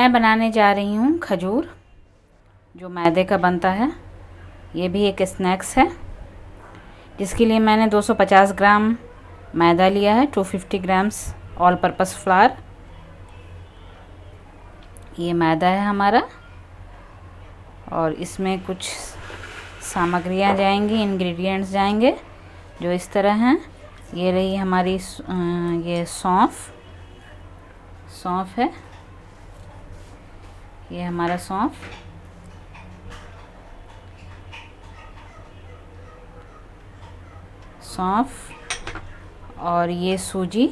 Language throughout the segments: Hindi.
मैं बनाने जा रही हूँ खजूर, जो मैदे का बनता है। ये भी एक स्नैक्स है, जिसके लिए मैंने 250 ग्राम मैदा लिया है, 250 ग्राम्स ऑल पर्पस फ्लावर। ये मैदा है हमारा, और इसमें कुछ सामग्रियाँ जाएंगी, इंग्रेडिएंट्स जाएंगे जो इस तरह हैं। ये रही हमारी ये सौंफ है, ये हमारा सौंफ और ये सूजी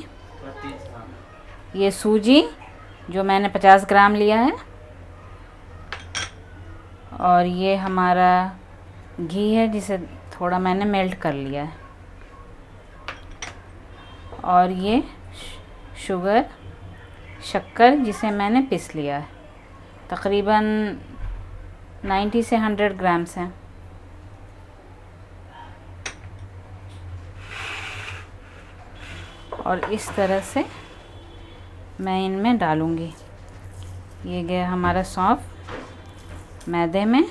जो मैंने 50 ग्राम लिया है, और ये हमारा घी है जिसे थोड़ा मैंने मेल्ट कर लिया है, और ये शक्कर जिसे मैंने पीस लिया है। तकरीबन 90 से 100 ग्राम्स हैं। और इस तरह से मैं इनमें डालूँगी। ये गया हमारा सौंफ मैदे में,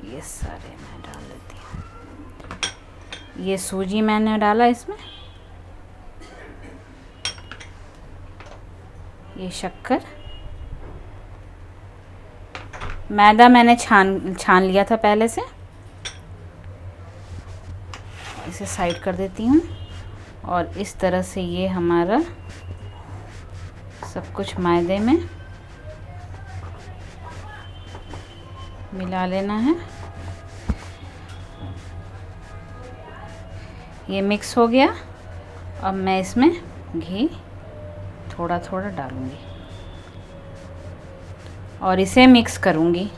ये सारे मैं डाल देती हूँ। ये सूजी मैंने डाला इसमें, ये शक्कर, मैदा मैंने छान लिया था पहले से। इसे साइड कर देती हूँ, और इस तरह से ये हमारा सब कुछ मैदे में मिला लेना है। ये मिक्स हो गया। अब मैं इसमें घी थोड़ा थोड़ा डालूंगी और इसे मिक्स करूंगी।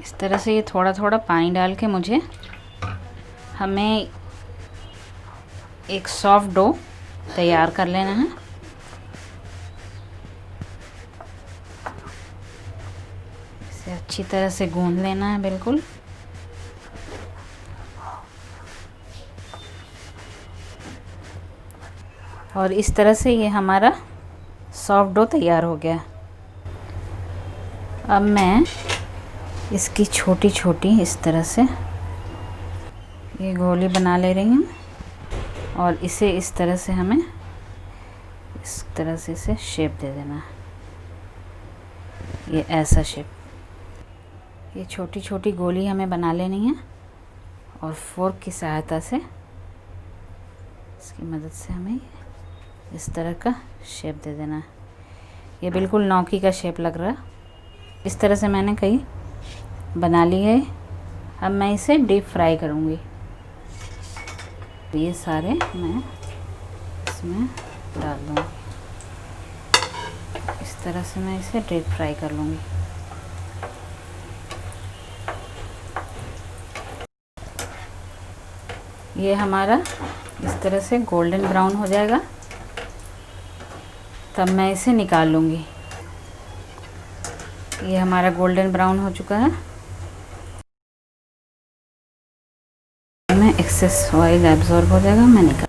इस तरह से ये थोड़ा थोड़ा पानी डाल के हमें एक सॉफ्ट डो तैयार कर लेना है। इसे अच्छी तरह से गूंद लेना है बिल्कुल। और इस तरह से ये हमारा सॉफ्ट डो तैयार हो गया। अब मैं इसकी छोटी छोटी इस तरह से ये गोली बना ले रही हूँ, और इसे इस तरह से हमें इस तरह से इसे शेप दे देना है। ये ऐसा शेप, ये छोटी छोटी गोली हमें बना लेनी है, और फोर्क की सहायता से इसकी मदद से हमें इस तरह का शेप दे देना है। ये बिल्कुल नौकी का शेप लग रहा है। इस तरह से मैंने कई बना ली है। अब मैं इसे डीप फ्राई करूँगी। ये सारे मैं इसमें डाल दूँगी। इस तरह से मैं इसे डीप फ्राई कर लूँगी। ये हमारा इस तरह से गोल्डन ब्राउन हो जाएगा, तब मैं इसे निकाल लूँगी। ये हमारा गोल्डन ब्राउन हो चुका है। में एक्सेस ऑयल एब्जॉर्ब हो जाएगा, मैं निकाल।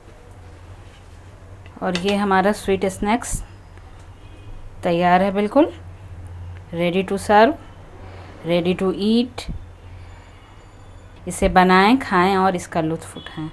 और ये हमारा स्वीट स्नैक्स तैयार है, बिल्कुल ready to serve, ready to eat. इसे बनाएं, खाएं और इसका लुत्फ़ उठाएं।